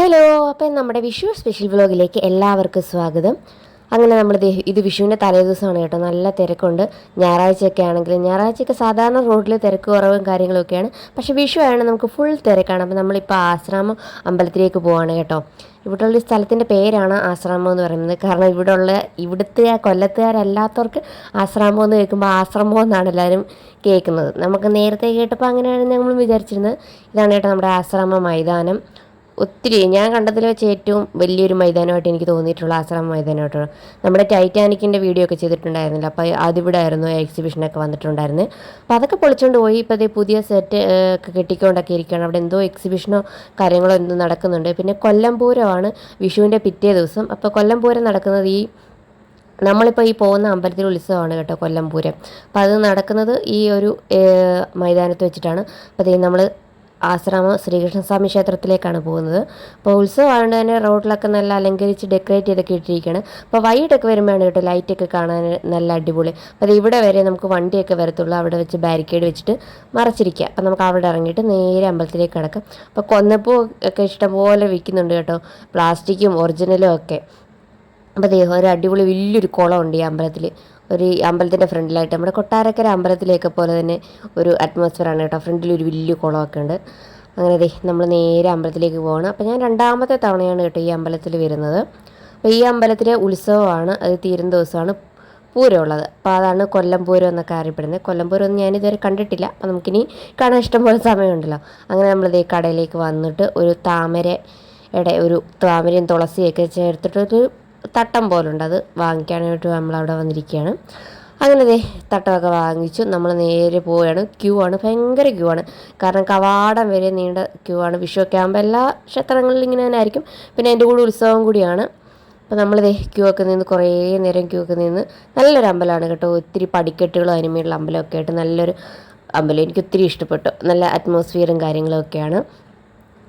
Hello, അപ്പം നമ്മുടെ Vishu special വ്ലോഗിലേക്ക് എല്ലാവർക്കും സ്വാഗതം. അങ്ങനെ നമ്മൾ ഇത് വിഷുവിൻ്റെ തലേദിവസമാണ് കേട്ടോ. നല്ല തിരക്കുണ്ട്. ഞായറാഴ്ചയൊക്കെ ആണെങ്കിൽ ഞായറാഴ്ചയൊക്കെ സാധാരണ റോഡിൽ തിരക്ക് കുറവും കാര്യങ്ങളൊക്കെയാണ്. പക്ഷേ വിഷു ആയതുകൊണ്ട് നമുക്ക് ഫുൾ തിരക്കാണ്. അപ്പോൾ നമ്മളിപ്പോൾ ആശ്രാമം അമ്പലത്തിലേക്ക് പോവാണ് കേട്ടോ. ഇവിടെയുള്ള സ്ഥലത്തിൻ്റെ പേരാണ് ആശ്രാമം എന്ന് പറയുന്നത്. കാരണം ഇവിടുത്തെ കൊല്ലത്തുകാരല്ലാത്തവർക്ക് ആശ്രാമം എന്ന് കേൾക്കുമ്പോൾ ആശ്രമം എന്നാണ് എല്ലാവരും കേൾക്കുന്നത്. നമുക്ക് നേരത്തെ കേട്ടപ്പോൾ അങ്ങനെയാണ് നമ്മൾ വിചാരിച്ചിരുന്നത്. ഇതാണ് കേട്ടോ നമ്മുടെ ആശ്രാമ മൈതാനം. ഒത്തിരി ഞാൻ കണ്ടതിൽ വെച്ച് ഏറ്റവും വലിയൊരു മൈതാനമായിട്ട് എനിക്ക് തോന്നിയിട്ടുള്ള ആശ്രമ മൈതാനമായിട്ടാണ്. നമ്മുടെ ടൈറ്റാനിക്കിൻ്റെ വീഡിയോ ഒക്കെ ചെയ്തിട്ടുണ്ടായിരുന്നില്ല, അപ്പോൾ അതിവിടെ ആയിരുന്നു എക്സിബിഷനൊക്കെ വന്നിട്ടുണ്ടായിരുന്നു. അപ്പോൾ അതൊക്കെ പൊളിച്ചുകൊണ്ട് പോയി. ഇപ്പോൾ അതേ പുതിയ സെറ്റ് ഒക്കെ കെട്ടിക്കൊണ്ടൊക്കെ ഇരിക്കുകയാണ്. അവിടെ എന്തോ എക്സിബിഷനോ കാര്യങ്ങളോ എന്തോ നടക്കുന്നുണ്ട്. പിന്നെ കൊല്ലം പൂരമാണ് വിഷുവിൻ്റെ പിറ്റേ ദിവസം. അപ്പോൾ കൊല്ലം പൂരം നടക്കുന്നത് നമ്മളിപ്പോൾ ഈ പോകുന്ന അമ്പലത്തിൽ ഉത്സവമാണ് കേട്ടോ, കൊല്ലം പൂരം. അപ്പോൾ അത് നടക്കുന്നത് ഈ ഒരു മൈതാനത്ത് വെച്ചിട്ടാണ്. അപ്പോൾ അതേ നമ്മൾ ആശ്രാമം ശ്രീകൃഷ്ണസ്വാമി ക്ഷേത്രത്തിലേക്കാണ് പോകുന്നത്. അപ്പോൾ ഉത്സവമായതുകൊണ്ട് തന്നെ റോഡിലൊക്കെ നല്ല അലങ്കരിച്ച് ഡെക്കറേറ്റ് ചെയ്തൊക്കെ ഇട്ടിരിക്കുകയാണ്. അപ്പോൾ വൈകിട്ടൊക്കെ വരുമ്പോഴാണ് കേട്ടോ ലൈറ്റൊക്കെ കാണാൻ നല്ല അടിപൊളി. അപ്പോൾ അത് ഇവിടെ വരെ നമുക്ക് വണ്ടിയൊക്കെ വരത്തുള്ളൂ. അവിടെ വെച്ച് ബാരിക്കേഡ് വെച്ചിട്ട് മറച്ചിരിക്കുക. അപ്പോൾ നമുക്ക് അവിടെ ഇറങ്ങിയിട്ട് നേരെ അമ്പലത്തിലേക്ക് കിടക്കാം. അപ്പോൾ കൊന്നപ്പൂ ഒക്കെ ഇഷ്ടംപോലെ വിൽക്കുന്നുണ്ട് കേട്ടോ, പ്ലാസ്റ്റിക്കും ഒറിജിനലും ഒക്കെ. അപ്പോൾ ഒരു അടിപൊളി വലിയൊരു കുളമുണ്ട് ഈ അമ്പലത്തിൽ. അമ്പലത്തിൻ്റെ ഫ്രണ്ടിലായിട്ട് നമ്മുടെ കൊട്ടാരക്കര അമ്പലത്തിലേക്ക് പോലെ തന്നെ ഒരു അറ്റ്മോസ്ഫിയറാണ് കേട്ടോ. ഫ്രണ്ടിലൊരു വലിയ കുളമൊക്കെ ഉണ്ട്. അങ്ങനെ നമ്മൾ നേരെ അമ്പലത്തിലേക്ക് പോകണം. അപ്പോൾ ഞാൻ രണ്ടാമത്തെ തവണയാണ് കേട്ടോ ഈ അമ്പലത്തിൽ വരുന്നത്. അപ്പോൾ ഈ അമ്പലത്തിലെ ഉത്സവമാണ്, അത് തീരുന്ന ദിവസമാണ് പൂരമുള്ളത്. അപ്പോൾ അതാണ് കൊല്ലം പൂരം എന്നൊക്കെ അറിയപ്പെടുന്നത്. കൊല്ലം പൂരം ഒന്നും ഞാനിതുവരെ കണ്ടിട്ടില്ല. അപ്പോൾ നമുക്കിനി കാണാൻ ഇഷ്ടംപോലെ സമയമുണ്ടല്ലോ. അങ്ങനെ നമ്മളിത് കടയിലേക്ക് വന്നിട്ട് ഒരു താമരയും തുളസിയൊക്കെ ചേർത്തിട്ടൊരു തട്ടം പോലുണ്ട്, അത് വാങ്ങിക്കാനായിട്ട് നമ്മളവിടെ വന്നിരിക്കുകയാണ്. അങ്ങനെ തട്ടമൊക്കെ വാങ്ങിച്ചു നമ്മൾ നേരെ പോവുകയാണ്. ക്യൂ ആണ്, ഭയങ്കര ക്യൂ ആണ്. കാരണം കവാടം വരെ നീണ്ട ക്യൂ ആണ്. വിഷുവൊക്കെ ആകുമ്പോൾ എല്ലാ ക്ഷേത്രങ്ങളിലും ഇങ്ങനെ തന്നെ ആയിരിക്കും. പിന്നെ അതിൻ്റെ കൂടെ ഉത്സവം കൂടിയാണ്. അപ്പോൾ നമ്മൾ ക്യൂ ഒക്കെ നിന്ന് കുറേ നേരം ക്യൂ ഒക്കെ നിന്ന് നല്ലൊരു അമ്പലമാണ് കേട്ടോ. ഒത്തിരി പടിക്കെട്ടുകളും അതിനുമേലുള്ള അമ്പലമൊക്കെ ആയിട്ട് നല്ലൊരു അമ്പലം. എനിക്ക് ഒത്തിരി ഇഷ്ടപ്പെട്ടു. നല്ല അറ്റ്മോസ്ഫിയറും കാര്യങ്ങളൊക്കെയാണ്.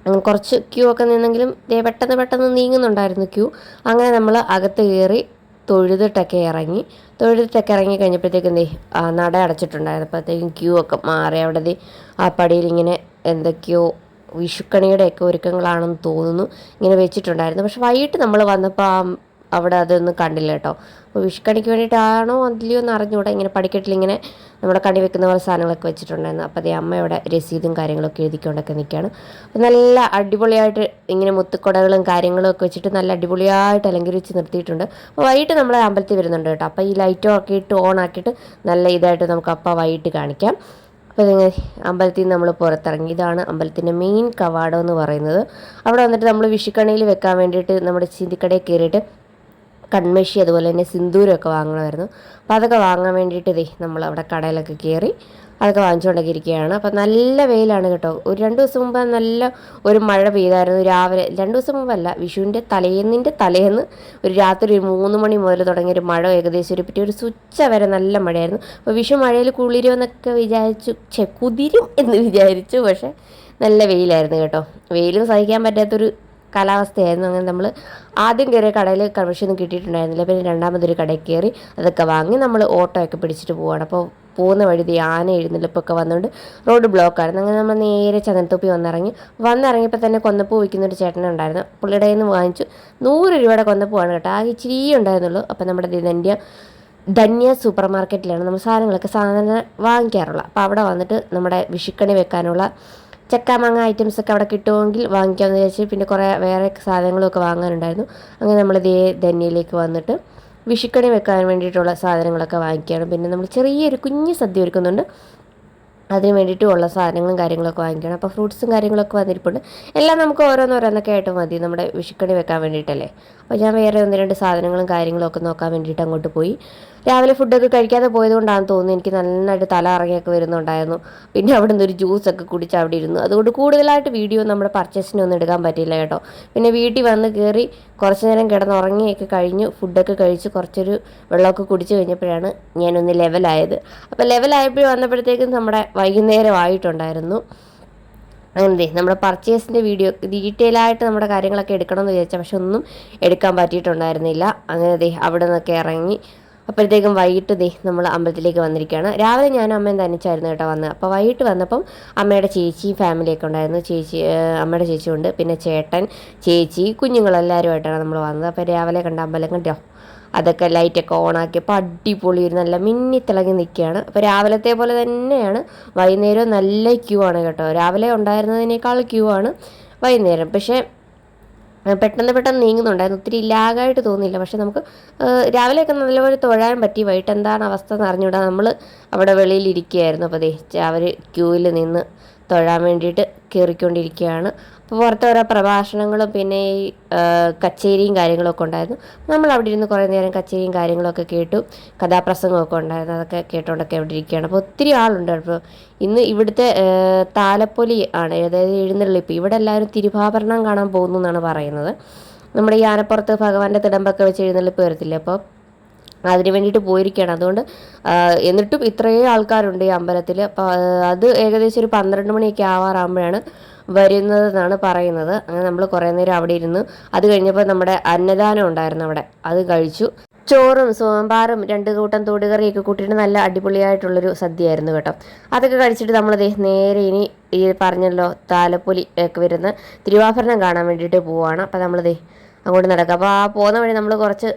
അങ്ങനെ കുറച്ച് ക്യൂ ഒക്കെ നിന്നെങ്കിലും പെട്ടെന്ന് നീങ്ങുന്നുണ്ടായിരുന്നു ക്യൂ. അങ്ങനെ നമ്മൾ അകത്ത് കയറി തൊഴുതിട്ടൊക്കെ ഇറങ്ങി കഴിഞ്ഞപ്പോഴത്തേക്കും നട അടച്ചിട്ടുണ്ടായിരുന്നു. അപ്പോഴത്തേക്കും ക്യൂ ഒക്കെ മാറി. അവിടെ ആ പടിയിൽ ഇങ്ങനെ എന്തൊക്കെയോ വിഷുക്കണിയുടെയൊക്കെ ഒരുക്കങ്ങളാണെന്ന് തോന്നുന്നു ഇങ്ങനെ വെച്ചിട്ടുണ്ടായിരുന്നു. പക്ഷെ വൈകിട്ട് നമ്മൾ വന്നപ്പോൾ അവിടെ അതൊന്നും കണ്ടില്ല കേട്ടോ. അപ്പോൾ വിഷുക്കണിക്ക് വേണ്ടിയിട്ടാണോ അതിലെയോ എന്ന് അറിഞ്ഞുകൂടെ. ഇങ്ങനെ പടിക്കെട്ടിലിങ്ങനെ നമ്മുടെ കണി വെക്കുന്ന പോലെ സാധനങ്ങളൊക്കെ വെച്ചിട്ടുണ്ടായിരുന്നു. അപ്പോൾ അമ്മ ഇവിടെ രസീതും കാര്യങ്ങളൊക്കെ എഴുതിക്കൊണ്ടൊക്കെ നിൽക്കുകയാണ്. അപ്പോൾ നല്ല അടിപൊളിയായിട്ട് ഇങ്ങനെ മുത്തുക്കൊടകളും കാര്യങ്ങളും ഒക്കെ വെച്ചിട്ട് നല്ല അടിപൊളിയായിട്ട് അലങ്കരിച്ച് നിർത്തിയിട്ടുണ്ട്. അപ്പോൾ വൈകിട്ട് നമ്മൾ അമ്പലത്തിൽ വരുന്നുണ്ട് കേട്ടോ. അപ്പോൾ ഈ ലൈറ്റോ ഒക്കെ ഇട്ട് ഓൺ ആക്കിയിട്ട് നല്ല ഇതായിട്ട് നമുക്ക് അപ്പോൾ വൈകിട്ട് കാണിക്കാം. അപ്പോൾ അമ്പലത്തിൽ നിന്ന് നമ്മൾ പുറത്തിറങ്ങി. ഇതാണ് അമ്പലത്തിൻ്റെ മെയിൻ കവാടം എന്ന് പറയുന്നത്. അവിടെ വന്നിട്ട് നമ്മൾ വിഷുക്കണിയിൽ വെക്കാൻ വേണ്ടിയിട്ട് നമ്മുടെ ചീന്തിക്കടയിൽ കയറിയിട്ട് കൺമഷി അതുപോലെ തന്നെ സിന്ദൂരമൊക്കെ വാങ്ങണമായിരുന്നു. അപ്പോൾ അതൊക്കെ വാങ്ങാൻ വേണ്ടിയിട്ട് നമ്മൾ അവിടെ കടയിലൊക്കെ കയറി അതൊക്കെ വാങ്ങിച്ചുകൊണ്ടൊക്കെ ഇരിക്കുകയാണ്. അപ്പോൾ നല്ല വെയിലാണ് കേട്ടോ. ഒരു 2 ദിവസം മുമ്പ് നല്ല ഒരു മഴ പെയ്തായിരുന്നു രാവിലെ. 2 ദിവസം മുമ്പല്ല, വിഷുവിൻ്റെ തലേന്ന് ഒരു രാത്രി 3 മണി മുതൽ തുടങ്ങിയൊരു മഴ, ഏകദേശം ഒരു ഉച്ച വരെ നല്ല മഴയായിരുന്നു. അപ്പോൾ വിഷു മഴയിൽ കുളിരുമെന്നൊക്കെ കുതിരും എന്ന് വിചാരിച്ചു. പക്ഷേ നല്ല വെയിലായിരുന്നു കേട്ടോ. വെയിലും സഹിക്കാൻ പറ്റാത്തൊരു കാലാവസ്ഥയായിരുന്നു. അങ്ങനെ നമ്മൾ ആദ്യം കയറിയ കടയിൽ കൺവെൻഷനൊന്നും കിട്ടിയിട്ടുണ്ടായിരുന്നില്ല. പിന്നെ രണ്ടാമതൊരു കടയിൽ കയറി അതൊക്കെ വാങ്ങി നമ്മൾ ഓട്ടോയൊക്കെ പിടിച്ചിട്ട് പോവുകയാണ്. അപ്പോൾ പോകുന്ന വഴി ആന എഴുന്നള്ളിപ്പൊക്കെ വന്നുകൊണ്ട് റോഡ് ബ്ലോക്കായിരുന്നു. അങ്ങനെ നമ്മൾ നേരെ ചന്ദനത്തോപ്പി വന്നിറങ്ങിയപ്പോൾ തന്നെ കൊന്നപ്പൂ വയ്ക്കുന്നൊരു ചേട്ടനുണ്ടായിരുന്നു. പുള്ളിയുടെ നിന്ന് വാങ്ങിച്ചു. 100 രൂപയുടെ കൊന്നപ്പൂവാണ് കേട്ടോ. ആകെ ഇച്ചിരി ഉണ്ടായിരുന്നുള്ളൂ. അപ്പോൾ നമ്മുടെ ധന്യ സൂപ്പർ മാർക്കറ്റിലാണ് നമ്മൾ സാധനങ്ങളൊക്കെ സാധാരണ വാങ്ങിക്കാറുള്ളത്. അപ്പോൾ അവിടെ വന്നിട്ട് നമ്മുടെ വിഷുക്കണി വെക്കാനുള്ള ചക്കാമാങ്ങ ഐറ്റംസൊക്കെ അവിടെ കിട്ടുമെങ്കിൽ വാങ്ങിക്കാമെന്ന് വിചാരിച്ച് പിന്നെ കുറേ വേറെ സാധനങ്ങളൊക്കെ വാങ്ങാനുണ്ടായിരുന്നു. അങ്ങനെ നമ്മൾ ധന്യയിലേക്ക് വന്നിട്ട് വിഷുക്കണി വെക്കാൻ വേണ്ടിയിട്ടുള്ള സാധനങ്ങളൊക്കെ വാങ്ങിക്കുകയാണ്. പിന്നെ നമ്മൾ ചെറിയൊരു കുഞ്ഞ് സദ്യ ഒരുക്കുന്നുണ്ട്, അതിന് വേണ്ടിയിട്ടുള്ള സാധനങ്ങളും കാര്യങ്ങളൊക്കെ വാങ്ങിക്കണം. അപ്പോൾ ഫ്രൂട്ട്സും കാര്യങ്ങളൊക്കെ വന്നിരിപ്പുണ്ട്. എല്ലാം നമുക്ക് ഓരോന്നോരോന്നൊക്കെ ആയിട്ട് മതി നമ്മുടെ വിഷുക്കണി വെക്കാൻ വേണ്ടിയിട്ടല്ലേ. അപ്പോൾ ഞാൻ വേറെ 1-2 സാധനങ്ങളും കാര്യങ്ങളൊക്കെ നോക്കാൻ വേണ്ടിയിട്ട് അങ്ങോട്ട് പോയി. രാവിലെ ഫുഡൊക്കെ കഴിക്കാതെ പോയതുകൊണ്ടാണെന്ന് തോന്നുന്നു എനിക്ക് നന്നായിട്ട് തല ഇറങ്ങിയൊക്കെ വരുന്നുണ്ടായിരുന്നു. പിന്നെ അവിടെ നിന്ന് ഒരു ജ്യൂസൊക്കെ കുടിച്ച് അവിടെ ഇരുന്നു. അതുകൊണ്ട് കൂടുതലായിട്ട് വീഡിയോ നമ്മുടെ പർച്ചേസിനൊന്നും എടുക്കാൻ പറ്റില്ല കേട്ടോ. പിന്നെ വീട്ടിൽ വന്ന് കയറി കുറച്ച് നേരം കിടന്നുറങ്ങിയൊക്കെ കഴിഞ്ഞു. ഫുഡൊക്കെ കഴിച്ച് കുറച്ചൊരു വെള്ളമൊക്കെ കുടിച്ച് കഴിഞ്ഞപ്പോഴാണ് ഞാനൊന്ന് ലെവലായത്. അപ്പോൾ ലെവലായപ്പോഴും വന്നപ്പോഴത്തേക്കും നമ്മുടെ വൈകുന്നേരമായിട്ടുണ്ടായിരുന്നു. അങ്ങനെ നമ്മുടെ പർച്ചേസിൻ്റെ വീഡിയോ ഡീറ്റെയിലായിട്ട് നമ്മുടെ കാര്യങ്ങളൊക്കെ എടുക്കണമെന്ന് വിചാരിച്ചാൽ പക്ഷെ ഒന്നും എടുക്കാൻ പറ്റിയിട്ടുണ്ടായിരുന്നില്ല. അങ്ങനെ അവിടെ നിന്നൊക്കെ ഇറങ്ങി അപ്പോഴത്തേക്കും വൈകിട്ട് നമ്മൾ അമ്പലത്തിലേക്ക് വന്നിരിക്കുകയാണ്. രാവിലെ ഞാനും അമ്മയും തനിച്ചായിരുന്നു കേട്ടോ വന്നത്. അപ്പോൾ വൈകിട്ട് വന്നപ്പം അമ്മയുടെ ചേച്ചിയും ഫാമിലിയൊക്കെ ഉണ്ടായിരുന്നു. അമ്മയുടെ ചേച്ചിയുണ്ട്, പിന്നെ ചേട്ടൻ, ചേച്ചി, കുഞ്ഞുങ്ങളെല്ലാവരുമായിട്ടാണ് നമ്മൾ വന്നത്. അപ്പോൾ രാവിലെ കണ്ട അമ്പലം കണ്ടോ, അതൊക്കെ ലൈറ്റൊക്കെ ഓണാക്കിയപ്പോൾ അടിപൊളി നല്ല മിന്നിത്തിളങ്ങി നിൽക്കുകയാണ്. അപ്പോൾ രാവിലത്തെ പോലെ തന്നെയാണ് വൈകുന്നേരം നല്ല ക്യൂ ആണ് കേട്ടോ. രാവിലെ ഉണ്ടായിരുന്നതിനേക്കാൾ ക്യൂ ആണ് വൈകുന്നേരം. പക്ഷേ പെട്ടെന്ന് നീങ്ങുന്നുണ്ടായിരുന്നു. ഒത്തിരി ലാഗായിട്ട് തോന്നിയില്ല. പക്ഷെ നമുക്ക് രാവിലെയൊക്കെ നല്ലപോലെ തൊഴാൻ പറ്റി. വൈകിട്ട് എന്താണ് അവസ്ഥ എന്ന് അറിഞ്ഞുകൂടാ. നമ്മൾ അവിടെ വെളിയിലിരിക്കുകയായിരുന്നു. അപ്പോൾ അവർ ക്യൂവിൽ നിന്ന് തൊഴാൻ വേണ്ടിയിട്ട് കയറിക്കൊണ്ടിരിക്കുകയാണ്. അപ്പോൾ പുറത്ത് ഓരോ പ്രഭാഷണങ്ങളും പിന്നെ ഈ കച്ചേരിയും കാര്യങ്ങളൊക്കെ ഉണ്ടായിരുന്നു. നമ്മൾ അവിടെ ഇരുന്ന് കുറേ നേരം കച്ചേരിയും കാര്യങ്ങളൊക്കെ കേട്ടു. കഥാപ്രസംഗമൊക്കെ ഉണ്ടായിരുന്നു. അതൊക്കെ കേട്ടുകൊണ്ടൊക്കെ അവിടെ ഇരിക്കുകയാണ്. അപ്പോൾ ഒത്തിരി ആളുണ്ട്. അപ്പോൾ ഇന്ന് ഇവിടുത്തെ താലപ്പൊലി ആണ്, അതായത് എഴുന്നള്ളിപ്പ്. ഇവിടെ എല്ലാവരും തിരുവാഭരണം കാണാൻ പോകുന്നു എന്നാണ് പറയുന്നത്. നമ്മുടെ ഈ ആനപ്പുറത്ത് ഭഗവാന്റെ തിടമ്പൊക്കെ വെച്ച് എഴുന്നള്ളിപ്പ് വരത്തില്ലേ, അപ്പോൾ അതിന് വേണ്ടിയിട്ട് പോയിരിക്കുകയാണ്. അതുകൊണ്ട് എന്നിട്ടും ഇത്രയും ആൾക്കാരുണ്ട് ഈ അമ്പലത്തിൽ. അപ്പോൾ അത് ഏകദേശം ഒരു 12 മണിയൊക്കെ ആവാറാകുമ്പോഴാണ് വരുന്നതെന്നാണ് പറയുന്നത്. അങ്ങനെ നമ്മൾ കുറേ നേരം അവിടെ ഇരുന്ന് അത് കഴിഞ്ഞപ്പോൾ നമ്മുടെ അന്നദാനം ഉണ്ടായിരുന്നു അവിടെ, അത് കഴിച്ചു. ചോറും സാമ്പാറും 2 കൂട്ടം തോടുകറിയൊക്കെ കൂട്ടിയിട്ട് നല്ല അടിപൊളിയായിട്ടുള്ളൊരു സദ്യയായിരുന്നു കേട്ടോ. അതൊക്കെ കഴിച്ചിട്ട് നമ്മൾ നേരെ ഇനി ഈ പറഞ്ഞല്ലോ താലപ്പൊലി ഒക്കെ വരുന്ന തിരുവാഭരണം കാണാൻ വേണ്ടിയിട്ട് പോവുകയാണ്. അപ്പോൾ നമ്മൾ അങ്ങോട്ട് നടക്കുക. അപ്പോൾ ആ പോകുന്ന വഴി നമ്മൾ കുറച്ച്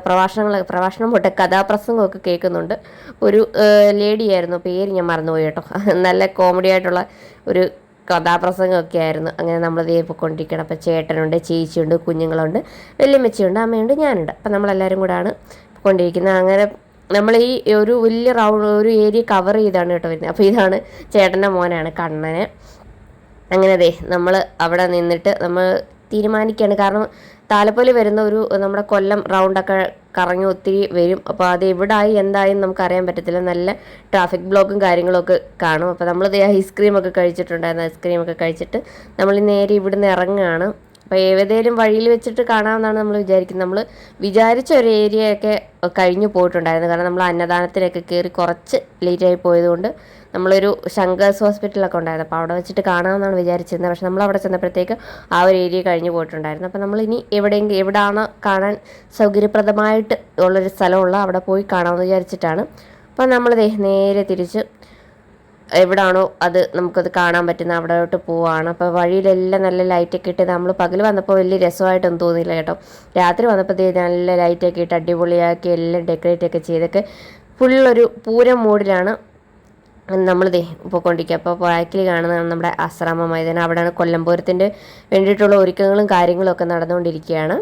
പ്രഭാഷണം പോട്ടെ കഥാപ്രസംഗമൊക്കെ കേൾക്കുന്നുണ്ട്. ഒരു ലേഡിയായിരുന്നു, പേര് ഞാൻ മറന്നുപോയി കേട്ടോ. നല്ല കോമഡി ആയിട്ടുള്ള ഒരു കഥാപ്രസംഗമൊക്കെ ആയിരുന്നു. അങ്ങനെ നമ്മൾ പോയിക്കൊണ്ടിരിക്കണം. അപ്പോൾ ചേട്ടനുണ്ട്, ചേച്ചിയുണ്ട്, കുഞ്ഞുങ്ങളുണ്ട്, വല്യമ്മച്ചിയുണ്ട്, അമ്മയുണ്ട്, ഞാനുണ്ട്. അപ്പം നമ്മളെല്ലാവരും കൂടെയാണ് കൊണ്ടിരിക്കുന്നത്. അങ്ങനെ നമ്മൾ ഈ ഒരു വലിയ ഒരു ഏരിയ കവർ ചെയ്താണ് കേട്ടോ വരുന്നത്. അപ്പോൾ ഇതാണ് ചേട്ടൻ്റെ മോനാണ് കണ്ണന്. അങ്ങനെ നമ്മൾ അവിടെ നിന്നിട്ട് നമ്മൾ തീരുമാനിക്കുകയാണ്. കാരണം താലപ്പൊലി വരുന്ന നമ്മുടെ കൊല്ലം റൗണ്ടൊക്കെ കറങ്ങി ഒത്തിരി വരും. അപ്പോൾ അത് എവിടായി എന്തായി നമുക്കറിയാൻ പറ്റത്തില്ല. നല്ല ട്രാഫിക് ബ്ലോക്കും കാര്യങ്ങളൊക്കെ കാണും. അപ്പോൾ നമ്മൾ ഐസ്ക്രീമൊക്കെ കഴിച്ചിട്ടുണ്ടായിരുന്നു. ഐസ്ക്രീമൊക്കെ കഴിച്ചിട്ട് നമ്മൾ നേരെ ഇവിടുന്ന് ഇറങ്ങുകയാണ്. അപ്പോൾ ഏതേലും വഴിയിൽ വെച്ചിട്ട് കാണാമെന്നാണ് നമ്മൾ വിചാരിക്കുന്നത്. നമ്മൾ വിചാരിച്ച ഒരു ഏരിയയൊക്കെ കഴിഞ്ഞു പോയിട്ടുണ്ടായിരുന്നു. കാരണം നമ്മൾ അന്നദാനത്തിനൊക്കെ കയറി കുറച്ച് ലേറ്റായി പോയതുകൊണ്ട് നമ്മളൊരു ശങ്കേഴ്സ് ഹോസ്പിറ്റലൊക്കെ ഉണ്ടായിരുന്നു. അപ്പോൾ അവിടെ വെച്ചിട്ട് കാണാമെന്നാണ് വിചാരിച്ചിരുന്നത്. പക്ഷെ നമ്മൾ അവിടെ ചെന്നപ്പോഴത്തേക്ക് ആ ഒരു ഏരിയ കഴിഞ്ഞു പോയിട്ടുണ്ടായിരുന്നു. അപ്പോൾ നമ്മളിനി എവിടെയാണോ കാണാൻ സൗകര്യപ്രദമായിട്ട് ഉള്ളൊരു സ്ഥലമുള്ള അവിടെ പോയി കാണാമെന്ന് വിചാരിച്ചിട്ടാണ്. അപ്പോൾ നമ്മൾ നേരെ തിരിച്ച് എവിടാണോ അത് നമുക്കത് കാണാൻ പറ്റുന്ന അവിടോട്ട് പോവാണ്. അപ്പോൾ വഴിയിലെല്ലാം നല്ല ലൈറ്റൊക്കെ ഇട്ട്, നമ്മൾ പകൽ വന്നപ്പോൾ വലിയ രസമായിട്ടൊന്നും തോന്നിയില്ല കേട്ടോ. രാത്രി വന്നപ്പോഴത്തേക്ക് നല്ല ലൈറ്റൊക്കെ ഇട്ട് അടിപൊളിയാക്കി എല്ലാം ഡെക്കറേറ്റ് ഒക്കെ ചെയ്തൊക്കെ ഫുള്ളൊരു പൂരം മൂഡിലാണ് നമ്മൾ പോയിക്കൊണ്ടിരിക്കുക. അപ്പോൾ ബാക്കിൽ കാണുന്നതാണ് നമ്മുടെ ആശ്രമ മൈതാനം. അവിടെയാണ് കൊല്ലംപൂരത്തിൻ്റെ വേണ്ടിയിട്ടുള്ള ഒരുക്കങ്ങളും കാര്യങ്ങളും ഒക്കെ നടന്നുകൊണ്ടിരിക്കുകയാണ്.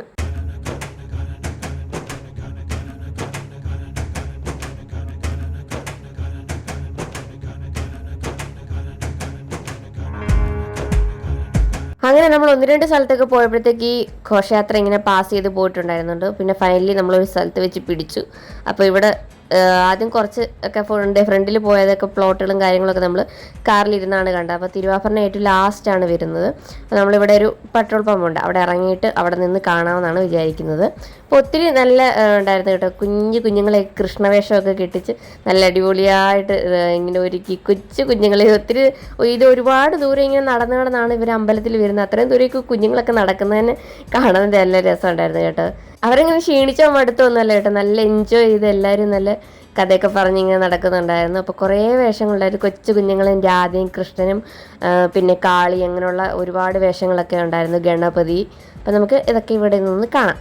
അങ്ങനെ നമ്മൾ 1-2 സ്ഥലത്തൊക്കെ പോയപ്പോഴത്തേക്ക് ഈ ഘോഷയാത്ര ഇങ്ങനെ പാസ് ചെയ്ത് പോയിട്ടുണ്ടായിരുന്നുണ്ട്. പിന്നെ ഫൈനലി നമ്മളൊരു സ്ഥലത്ത് വെച്ച് പിടിച്ചു. അപ്പോൾ ഇവിടെ ആദ്യം കുറച്ച് ഒക്കെ ഫ്രണ്ടിൽ പോയതൊക്കെ പ്ലോട്ടുകളും കാര്യങ്ങളൊക്കെ നമ്മൾ കാറിലിരുന്നാണ് കണ്ടത്. അപ്പോൾ തിരുവാഭരണം ഏറ്റവും ലാസ്റ്റാണ് വരുന്നത്. അപ്പോൾ നമ്മളിവിടെ ഒരു പെട്രോൾ പമ്പുണ്ട്, അവിടെ ഇറങ്ങിയിട്ട് അവിടെ നിന്ന് കാണാമെന്നാണ് വിചാരിക്കുന്നത്. അപ്പോൾ ഒത്തിരി നല്ല ഉണ്ടായിരുന്നു കേട്ടോ. കുഞ്ഞുങ്ങളെ കൃഷ്ണവേഷമൊക്കെ കെട്ടിച്ച് നല്ല അടിപൊളിയായിട്ട് ഇങ്ങനെ ഒരുക്കി കുഞ്ഞുങ്ങളെ ഇത് ഒരുപാട് ദൂരം ഇങ്ങനെ നടന്നാണ് ഇവർ അമ്പലത്തിൽ വരുന്നത്. അത്രയും ദൂരേക്ക് കുഞ്ഞുങ്ങളൊക്കെ നടക്കുന്നതിന് കാണാൻ നല്ല രസമുണ്ടായിരുന്നു കേട്ടോ. അവരിങ്ങനെ ക്ഷീണിച്ചോ മടുത്തൊന്നുമല്ല കേട്ടോ, നല്ല എൻജോയ് ചെയ്ത് എല്ലാവരും നല്ല കഥയൊക്കെ പറഞ്ഞിങ്ങനെ നടക്കുന്നുണ്ടായിരുന്നു. അപ്പോൾ കുറേ വേഷങ്ങളുണ്ടായിരുന്നു. കുഞ്ഞുങ്ങളും രാധയും കൃഷ്ണനും പിന്നെ കാളി അങ്ങനെയുള്ള ഒരുപാട് വേഷങ്ങളൊക്കെ ഉണ്ടായിരുന്നു, ഗണപതി. അപ്പോൾ നമുക്ക് ഇതൊക്കെ ഇവിടെ നിന്ന് കാണാം.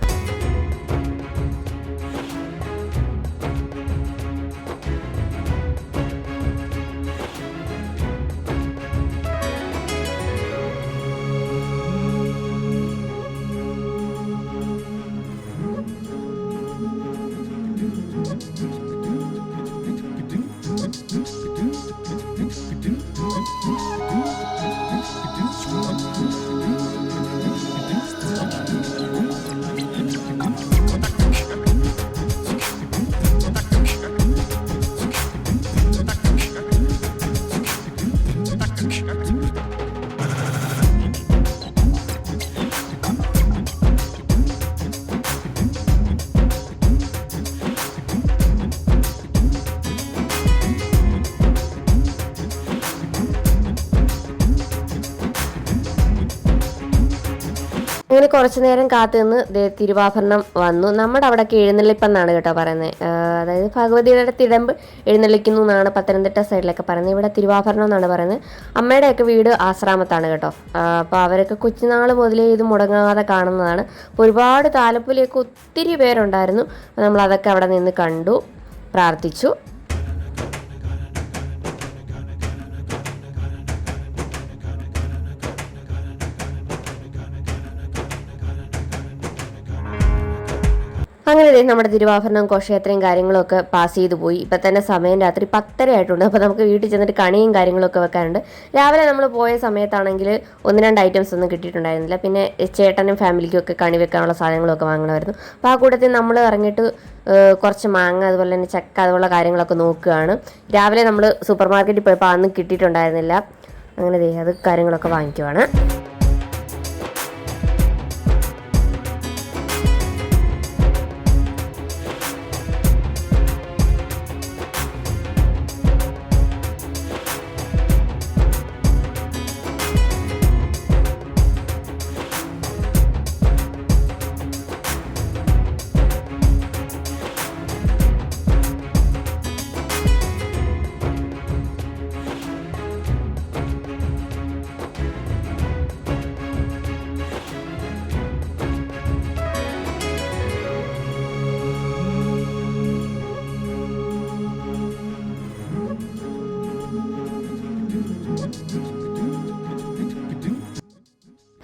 അങ്ങനെ കുറച്ച് നേരം കാത്തു നിന്ന് തിരുവാഭരണം വന്നു. നമ്മുടെ അവിടെയൊക്കെ എഴുന്നള്ളിപ്പെന്നാണ് കേട്ടോ പറയുന്നത്. അതായത് ഭഗവതിയുടെ തിടമ്പ് എഴുന്നള്ളിക്കുന്നു എന്നാണ് പത്തനംതിട്ട സൈഡിലൊക്കെ പറയുന്നത്. ഇവിടെ തിരുവാഭരണം എന്നാണ് പറയുന്നത്. അമ്മയുടെയൊക്കെ വീട് ആശ്രാമത്താണ് കേട്ടോ. അപ്പോൾ അവരൊക്കെ കൊച്ചുനാൾ മുതലേ ഇത് മുടങ്ങാതെ കാണുന്നതാണ്. അപ്പോൾ ഒരുപാട് താലപ്പൊലിയൊക്കെ ഒത്തിരി പേരുണ്ടായിരുന്നു. നമ്മളതൊക്കെ അവിടെ നിന്ന് കണ്ടു, പ്രാർത്ഥിച്ചു. അങ്ങനെ നമ്മുടെ തിരുവാഭരണം ഘോഷയാത്രയും കാര്യങ്ങളൊക്കെ പാസ് ചെയ്തു പോയി. ഇപ്പം തന്നെ സമയം രാത്രി 10:30 ആയിട്ടുണ്ട്. അപ്പോൾ നമുക്ക് വീട്ടിൽ ചെന്നിട്ട് കണിയും കാര്യങ്ങളൊക്കെ വെക്കാനുണ്ട്. രാവിലെ നമ്മൾ പോയ സമയത്താണെങ്കിൽ 1-2 ഐറ്റംസ് ഒന്നും കിട്ടിയിട്ടുണ്ടായിരുന്നില്ല. പിന്നെ ചേട്ടനും ഫാമിലിക്കും ഒക്കെ കണി വെക്കാനുള്ള സാധനങ്ങളൊക്കെ വാങ്ങണമായിരുന്നു. അപ്പോൾ ആ കൂട്ടത്തിൽ നമ്മൾ ഇറങ്ങിയിട്ട് കുറച്ച് മാങ്ങ, അതുപോലെ തന്നെ ചക്ക, അതുപോലുള്ള കാര്യങ്ങളൊക്കെ നോക്കുകയാണ്. രാവിലെ നമ്മൾ സൂപ്പർ മാർക്കറ്റിൽ പോയപ്പോൾ അതൊന്നും കിട്ടിയിട്ടുണ്ടായിരുന്നില്ല. അങ്ങനെ അത് കാര്യങ്ങളൊക്കെ വാങ്ങിക്കുവാണ്.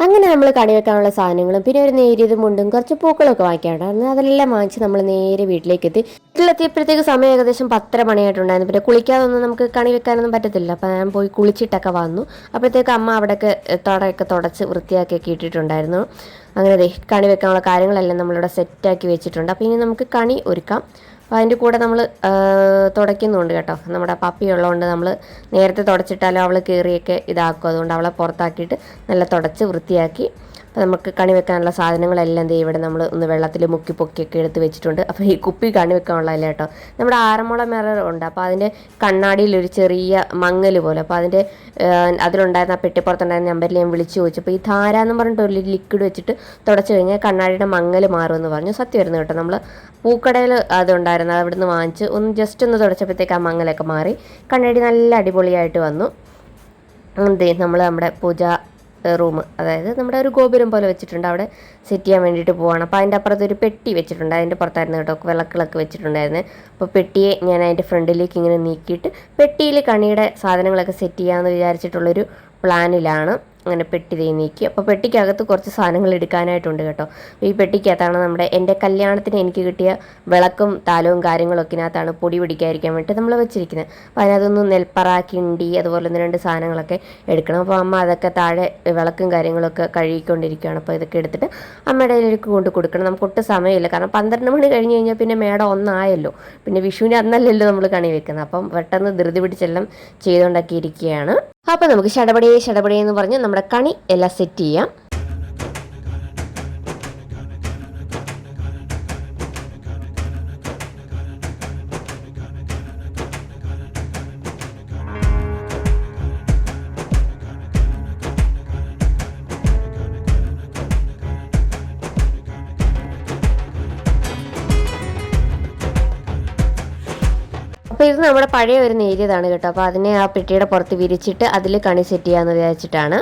അങ്ങനെ നമ്മൾ കണി വെക്കാനുള്ള സാധനങ്ങളും പിന്നെ ഒരു നേരിയതും മുണ്ടും കുറച്ച് പൂക്കളൊക്കെ വാങ്ങിക്കാണ്ടായിരുന്നു. അതെല്ലാം വാങ്ങിച്ച് നമ്മൾ നേരെ വീട്ടിലേക്ക് എത്തി. വീട്ടിലെത്തിയപ്പോഴത്തേക്ക് സമയം ഏകദേശം 10:30 മണിയായിട്ടുണ്ടായിരുന്നു. പിന്നെ കുളിക്കാതൊന്നും നമുക്ക് കണി വെക്കാനൊന്നും പറ്റത്തില്ല. അപ്പോൾ ഞാൻ പോയി കുളിച്ചിട്ടൊക്കെ വന്നു. അപ്പോഴത്തേക്ക് അമ്മ അവിടെയൊക്കെ തടയൊക്കെ തുടച്ച് വൃത്തിയാക്കിയൊക്കെ ഇട്ടിട്ടുണ്ടായിരുന്നു. അങ്ങനെ കണി വെക്കാനുള്ള കാര്യങ്ങളെല്ലാം നമ്മളിവിടെ സെറ്റാക്കി വെച്ചിട്ടുണ്ട്. അപ്പോൾ ഇനി നമുക്ക് കണി ഒരുക്കാം. അപ്പോൾ അതിൻ്റെ കൂടെ നമ്മൾ തുടയ്ക്കുന്നുണ്ട് കേട്ടോ. നമ്മുടെ പപ്പി ഉള്ളതുകൊണ്ട് നമ്മൾ നേരത്തെ തുടച്ചിട്ടാലും അവൾ കയറിയൊക്കെ ഇതാക്കും. അതുകൊണ്ട് അവളെ പുറത്താക്കിയിട്ട് നല്ല തുടച്ച് വൃത്തിയാക്കി. അപ്പോൾ നമുക്ക് കണി വെക്കാനുള്ള സാധനങ്ങളെല്ലാം ഇവിടെ നമ്മൾ ഒന്ന് വെള്ളത്തിൽ മുക്കി പൊക്കിയൊക്കെ എടുത്ത് വെച്ചിട്ടുണ്ട്. അപ്പോൾ ഈ കുപ്പി കണി വെക്കാനുള്ളതല്ല കേട്ടോ. നമ്മുടെ ആറന്മുള മിറർ ഉണ്ട്. അപ്പോൾ അതിൻ്റെ കണ്ണാടിയിലൊരു ചെറിയ മങ്ങൽ പോലെ. അപ്പോൾ അതിലുണ്ടായിരുന്ന ആ പെട്ടിപ്പുറത്തുണ്ടായിരുന്ന നമ്പറിൽ ഞാൻ വിളിച്ചു ചോദിച്ചപ്പോൾ ഈ ധാര എന്ന് പറഞ്ഞിട്ട് ഒരു ലിക്വിഡ് വെച്ചിട്ട് തുടച്ച് കഴിഞ്ഞാൽ കണ്ണാടിയുടെ മങ്ങൽ മാറുമെന്ന് പറഞ്ഞു. സത്യമായിരുന്നു കേട്ടോ. നമ്മൾ പൂക്കടയിൽ അതുണ്ടായിരുന്നു, അത് അവിടുന്ന് വാങ്ങിച്ച് ജസ്റ്റ് ഒന്ന് തുടച്ചപ്പോഴത്തേക്ക് ആ മങ്ങലൊക്കെ മാറി കണ്ണാടി നല്ല അടിപൊളിയായിട്ട് വന്നു. നമ്മൾ നമ്മുടെ പൂജ റൂം, അതായത് നമ്മുടെ ഒരു ഗോപുരം പോലെ വെച്ചിട്ടുണ്ട്, അവിടെ സെറ്റ് ചെയ്യാൻ വേണ്ടിയിട്ട് പോവാണ്. അപ്പോൾ അതിൻ്റെ അപ്പുറത്ത് ഒരു പെട്ടി വെച്ചിട്ടുണ്ട്. അതിൻ്റെ പുറത്തായിരുന്നു കേട്ടോ വിളക്കുകളൊക്കെ വെച്ചിട്ടുണ്ടായിരുന്നു. അപ്പോൾ പെട്ടിയെ ഞാൻ അതിൻ്റെ ഫ്രണ്ടിലേക്ക് ഇങ്ങനെ നീക്കിയിട്ട് പെട്ടിയിൽ കണിയുടെ സാധനങ്ങളൊക്കെ സെറ്റ് ചെയ്യാമെന്ന് വിചാരിച്ചിട്ടുള്ളൊരു പ്ലാനിലാണ്. അങ്ങനെ പെട്ടി നീക്കി. അപ്പോൾ പെട്ടിക്കകത്ത് കുറച്ച് സാധനങ്ങൾ എടുക്കാനായിട്ടുണ്ട് കേട്ടോ. ഈ പെട്ടിക്കകത്താണ് എൻ്റെ കല്യാണത്തിന് എനിക്ക് കിട്ടിയ വിളക്കും താലവും കാര്യങ്ങളൊക്കെ ഇതിനകത്താണ് പൊടി പിടിക്കാതിരിക്കാൻ വേണ്ടിയിട്ട് നമ്മൾ വെച്ചിരിക്കുന്നത്. അപ്പോൾ അതിനകത്തൊന്ന് നെൽപ്പറ, കിണ്ടി, അതുപോലെ 1-2 സാധനങ്ങളൊക്കെ എടുക്കണം. അപ്പോൾ അമ്മ അതൊക്കെ താഴെ വിളക്കും കാര്യങ്ങളൊക്കെ കഴുകിക്കൊണ്ടിരിക്കുകയാണ്. അപ്പോൾ ഇതൊക്കെ എടുത്തിട്ട് അമ്മയുടെ കയ്യിലേക്ക് കൊണ്ട് കൊടുക്കണം. നമുക്ക് ഒട്ടും സമയമില്ല, കാരണം 12 മണി കഴിഞ്ഞ് കഴിഞ്ഞാൽ പിന്നെ മേടം 1 ആയല്ലോ. പിന്നെ വിഷുവിന് അന്നല്ലല്ലോ നമ്മൾ കണി വെക്കുന്നത്. അപ്പം പെട്ടെന്ന് ധൃതി പിടിച്ചെല്ലാം ചെയ്തുകൊണ്ടൊക്കെ ഇരിക്കുകയാണ്. അപ്പോൾ നമുക്ക് ഷടപടേ എന്ന് പറഞ്ഞ് നമ്മുടെ കണി എല്ലാം സെറ്റ് ചെയ്യാം. അപ്പോൾ ഇത് നമ്മുടെ പഴയ ഒരു നേരിയതാണ് കേട്ടോ. അപ്പോൾ അതിനെ ആ പെട്ടിയുടെ പുറത്ത് വിരിച്ചിട്ട് അതിൽ കണി സെറ്റ് ചെയ്യാമെന്ന് വിചാരിച്ചിട്ടാണ്.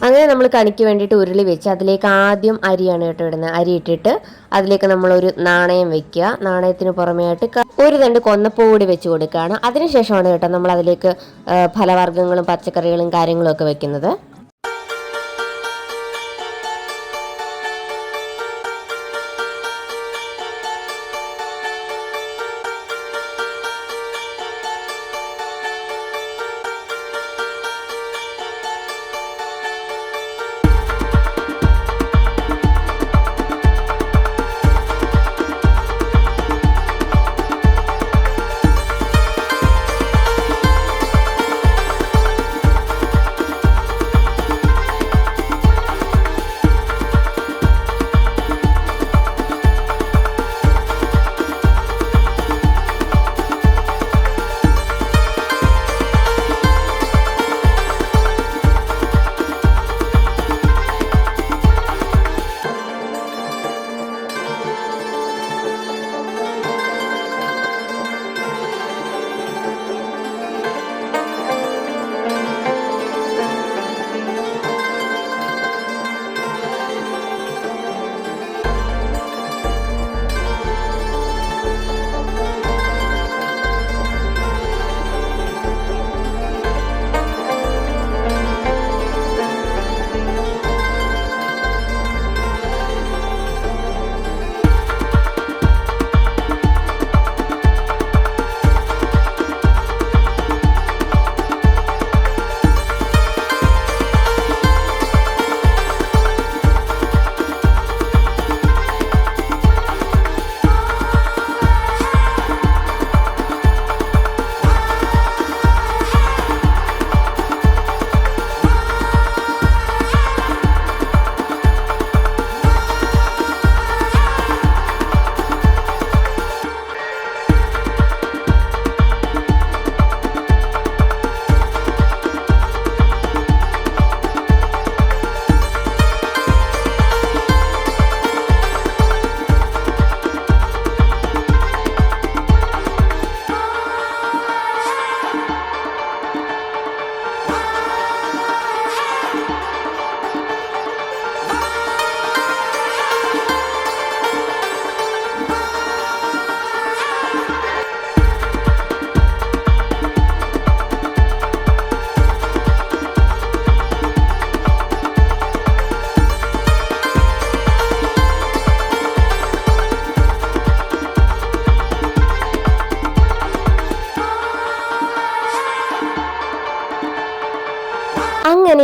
അങ്ങനെ നമ്മൾ കണിക്ക് വേണ്ടിയിട്ട് ഉരുളി വെച്ച് അതിലേക്ക് ആദ്യം അരിയാണ് കേട്ടോ ഇടുന്നത്. അരി ഇട്ടിട്ട് അതിലേക്ക് നമ്മളൊരു നാണയം വെക്കുക. നാണയത്തിന് പുറമെയായിട്ട് ഒരു 2 കൊന്നപ്പൂ കൂടി വെച്ച് കൊടുക്കുകയാണ്. അതിനുശേഷമാണ് കേട്ടോ നമ്മൾ അതിലേക്ക് ഫലവർഗ്ഗങ്ങളും പച്ചക്കറികളും കാര്യങ്ങളും ഒക്കെ വെക്കുന്നത്.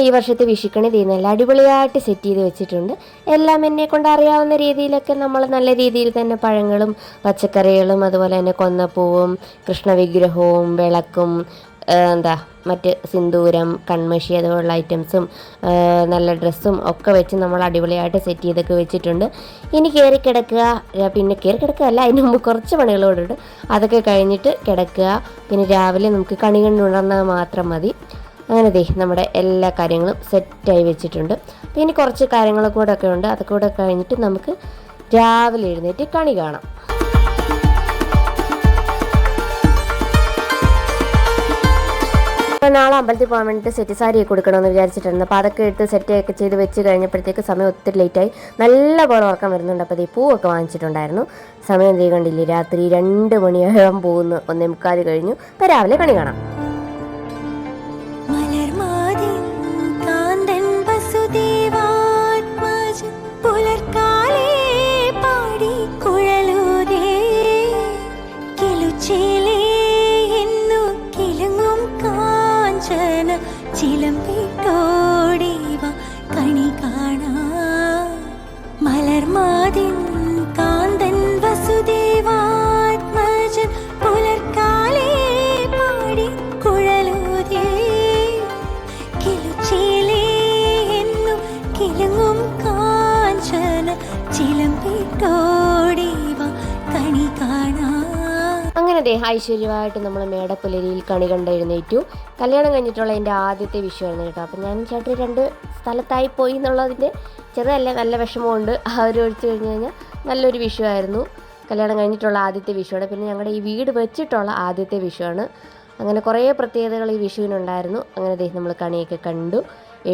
ഈ വർഷത്തെ വിഷുക്കണി നല്ല അടിപൊളിയായിട്ട് സെറ്റ് ചെയ്ത് വെച്ചിട്ടുണ്ട്. എല്ലാം എന്നെ കൊണ്ട് അറിയാവുന്ന രീതിയിലൊക്കെ നമ്മൾ നല്ല രീതിയിൽ തന്നെ പഴങ്ങളും പച്ചക്കറികളും അതുപോലെ തന്നെ കൊന്നപ്പൂവും കൃഷ്ണവിഗ്രഹവും വിളക്കും മറ്റ് സിന്ദൂരം കൺമഷി അതുപോലുള്ള ഐറ്റംസും നല്ല ഡ്രസ്സും ഒക്കെ വെച്ച് നമ്മൾ അടിപൊളിയായിട്ട് സെറ്റ് ചെയ്തൊക്കെ വെച്ചിട്ടുണ്ട്. ഇനി കയറി കിടക്കുക, പിന്നെ കയറി കിടക്കുകയല്ല, അതിന് മുമ്പ് കുറച്ച് പണികളോടുണ്ട്. അതൊക്കെ കഴിഞ്ഞിട്ട് കിടക്കുക. പിന്നെ രാവിലെ നമുക്ക് കണി കണ്ടുണർന്നാൽ മാത്രം മതി. അങ്ങനെ നമ്മുടെ എല്ലാ കാര്യങ്ങളും സെറ്റായി വെച്ചിട്ടുണ്ട്. പിന്നെ കുറച്ച് കാര്യങ്ങളൊക്കെ കൂടെ ഒക്കെ ഉണ്ട്. അതൊക്കെ കൂടെ കഴിഞ്ഞിട്ട് നമുക്ക് രാവിലെ എഴുന്നേറ്റ് കണി കാണാം. അപ്പോൾ നാളെ അമ്പലത്തിൽ പോകാൻ വേണ്ടിയിട്ട് സെറ്റ് സാരിയൊക്കെ കൊടുക്കണമെന്ന് വിചാരിച്ചിട്ടുണ്ട്. അപ്പോൾ അതൊക്കെ എടുത്ത് സെറ്റൊക്കെ ചെയ്ത് വെച്ച് കഴിഞ്ഞപ്പോഴത്തേക്ക് സമയം ഒത്തിരി ലേറ്റായി. നല്ല പോലെ ഉറക്കം വരുന്നുണ്ട്. അപ്പോൾ പൂവൊക്കെ വാങ്ങിച്ചിട്ടുണ്ടായിരുന്നു. സമയം കണ്ടില്ലേ, രാത്രി 2 മണിയാകാൻ പോകുന്നു. 1:45 കഴിഞ്ഞു. അപ്പോൾ രാവിലെ കണി കാണാം. ചിലമ്പിട്ടോടിവ കണി കാണാ മലർമാതിൻ കാന്തൻ വസുദേവാത്മജൻ പുലർക്കാലേ പാടി കുഴലൂതേ കിലുച്ചിലേ എന്നു കിലുങ്ങും കാഞ്ചന ചിലമ്പിട്ടോടിവ കണി കാണാ. അങ്ങനെ ഐശ്വര്യമായിട്ട് നമ്മൾ മേടപ്പുലരിയിൽ കണി കണ്ടെഴുന്നേറ്റു. കല്യാണം കഴിഞ്ഞിട്ടുള്ള എൻ്റെ ആദ്യത്തെ വിഷുവായിരുന്നു കേട്ടോ. അപ്പം ഞാൻ ചേട്ടൻ 2 സ്ഥലത്തായി പോയി എന്നുള്ളതിൻ്റെ ചെറുതല്ല, നല്ല വിഷമമുണ്ട്. ആ ഒരു ഒഴിച്ചു കഴിഞ്ഞ് കഴിഞ്ഞാൽ നല്ലൊരു വിഷുവായിരുന്നു. കല്യാണം കഴിഞ്ഞിട്ടുള്ള ആദ്യത്തെ വിഷുവാണ്. പിന്നെ ഞങ്ങളുടെ ഈ വീട് വെച്ചിട്ടുള്ള ആദ്യത്തെ വിഷുവാണ്. അങ്ങനെ കുറേ പ്രത്യേകതകൾ ഈ വിഷുവിനുണ്ടായിരുന്നു. അങ്ങനെ നമ്മൾ കണിയൊക്കെ കണ്ടു,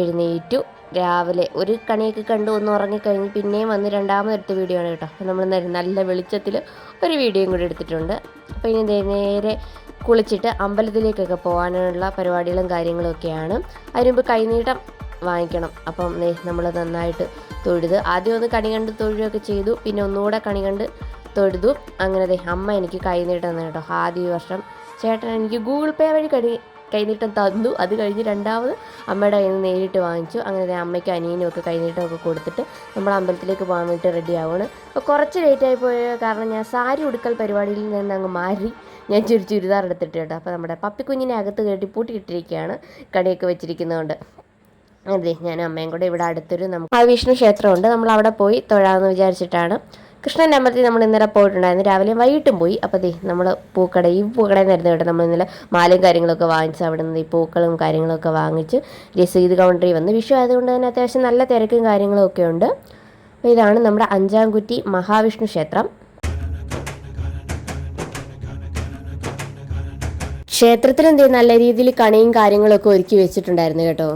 എഴുന്നേറ്റു. രാവിലെ ഒരു കണിയൊക്കെ കണ്ടു, ഒന്ന് ഉറങ്ങിക്കഴിഞ്ഞ് പിന്നെയും വന്ന് രണ്ടാമതെടുത്ത വീഡിയോ ആണ് കേട്ടോ. അപ്പോൾ നമ്മൾ നല്ല വെളിച്ചത്തിൽ ഒരു വീഡിയോയും കൂടി എടുത്തിട്ടുണ്ട്. അപ്പോൾ ഇനി നേരെ കുളിച്ചിട്ട് അമ്പലത്തിലേക്കൊക്കെ പോകാനുള്ള പരിപാടികളും കാര്യങ്ങളും ഒക്കെയാണ്. അതിന് മുമ്പ് കൈനീട്ടം വാങ്ങിക്കണം. അപ്പം നമ്മൾ നന്നായിട്ട് തൊഴുത് ആദ്യം ഒന്ന് കണി കണ്ട് തൊഴുകയൊക്കെ ചെയ്തു. പിന്നെ ഒന്നുകൂടെ കണി കണ്ട് തൊഴുതു. അങ്ങനെ അമ്മ എനിക്ക് കൈനീട്ടം തന്നു കേട്ടോ. ആദ്യ വർഷം ചേട്ടൻ എനിക്ക് ഗൂഗിൾ പേ വഴി കൈനീട്ടം തന്നു. അത് കഴിഞ്ഞ് രണ്ടാമത് അമ്മയുടെ കയ്യിൽ നിന്ന് നേരിട്ട് വാങ്ങിച്ചു. അങ്ങനെ അമ്മയ്ക്കും അനിയനും ഒക്കെ കൈനീട്ടമൊക്കെ കൊടുത്തിട്ട് നമ്മൾ അമ്പലത്തിലേക്ക് പോകാൻ വേണ്ടിയിട്ട് റെഡി ആവുകയാണ്. അപ്പോൾ കുറച്ച് ലേറ്റായി പോയ കാരണം ഞാൻ സാരി ഉടുക്കൽ പരിപാടിയിൽ നിന്ന് അങ്ങ് മാറി ഞാൻ ചുരിദാർ എടുത്തിട്ട് കേട്ടോ. അപ്പോൾ നമ്മുടെ പപ്പിക്കുഞ്ഞിനെ അകത്ത് കയറ്റി പൂട്ടിയിട്ടിരിക്കുകയാണ് കണിയൊക്കെ വെച്ചിരിക്കുന്നതുകൊണ്ട്. അതെ, ഞാൻ അമ്മയും കൂടെ ഇവിടെ അടുത്തൊരു നമുക്ക് വിഷ്ണു ക്ഷേത്രമുണ്ട്, നമ്മൾ അവിടെ പോയി തൊഴാമെന്ന് വിചാരിച്ചിട്ടാണ്. കൃഷ്ണൻ്റെ അമ്പലത്തിൽ നമ്മൾ ഇന്നലെ പോയിട്ടുണ്ടായിരുന്നു, രാവിലെയും വൈകിട്ടും പോയി. അപ്പോൾ നമ്മൾ പൂക്കടയിൽ നിന്നായിരുന്നു കേട്ടോ. നമ്മൾ ഇന്നലെ മാലയും കാര്യങ്ങളൊക്കെ വാങ്ങിച്ച് അവിടെ നിന്ന് ഈ പൂക്കളും കാര്യങ്ങളൊക്കെ വാങ്ങിച്ച് രസീത് കൗണ്ടറിൽ വന്ന്. വിഷു ആയതുകൊണ്ട് തന്നെ അത്യാവശ്യം നല്ല തിരക്കും കാര്യങ്ങളും ഒക്കെ ഉണ്ട്. അപ്പോൾ ഇതാണ് നമ്മുടെ അഞ്ചാംകുറ്റി മഹാവിഷ്ണു ക്ഷേത്രം. ക്ഷേത്രത്തിൽ നല്ല രീതിയിൽ കണിയും കാര്യങ്ങളൊക്കെ ഒരുക്കി വെച്ചിട്ടുണ്ടായിരുന്നു കേട്ടോ.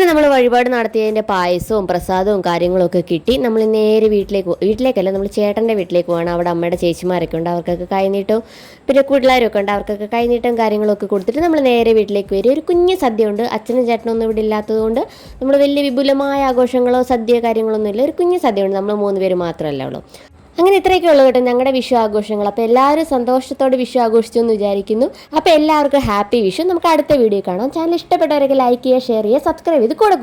നമ്മൾ വഴിപാട് നടത്തിയതിൻ്റെ പായസവും പ്രസാദവും കാര്യങ്ങളൊക്കെ കിട്ടി. നമ്മൾ നേരെ വീട്ടിലേക്കല്ല, നമ്മൾ ചേട്ടൻ്റെ വീട്ടിലേക്ക് പോകണം. അവിടെ അമ്മയുടെ ചേച്ചിമാരൊക്കെ ഉണ്ട്, അവർക്കൊക്കെ കൈനീട്ടവും പിന്നെ പിള്ളേരൊക്കെ ഉണ്ട്, അവർക്കൊക്കെ കൈനീട്ടവും കാര്യങ്ങളൊക്കെ കൊടുത്തിട്ട് നമ്മൾ നേരെ വീട്ടിലേക്ക് വരും. ഒരു കുഞ്ഞ് സദ്യ ഉണ്ട്. അച്ഛനും ചേട്ടനൊന്നും ഇവിടെ ഇല്ലാത്തതുകൊണ്ട് നമ്മൾ വലിയ വിപുലമായ ആഘോഷങ്ങളോ സദ്യ കാര്യങ്ങളൊന്നും ഇല്ല. ഒരു കുഞ്ഞ് സദ്യ ഉണ്ട്, നമ്മൾ 3 പേര് മാത്രമല്ല ഉള്ളൂ. അങ്ങനെ ഇത്രയൊക്കെ ഉള്ളൂ കേട്ടോ ഞങ്ങളുടെ വിഷു ആഘോഷങ്ങൾ. അപ്പോൾ എല്ലാവരും സന്തോഷത്തോടെ വിഷു ആഘോഷിച്ചു എന്ന് വിചാരിക്കുന്നു. അപ്പോൾ എല്ലാവർക്കും ഹാപ്പി വിഷു. നമുക്ക് അടുത്ത വീഡിയോ കാണാം. ചാനൽ ഇഷ്ടപ്പെട്ടവരൊക്കെ ലൈക്ക് ചെയ്യുക, ഷെയർ ചെയ്യുക, സബ്സ്ക്രൈബ് ചെയ്ത് കൂടെ.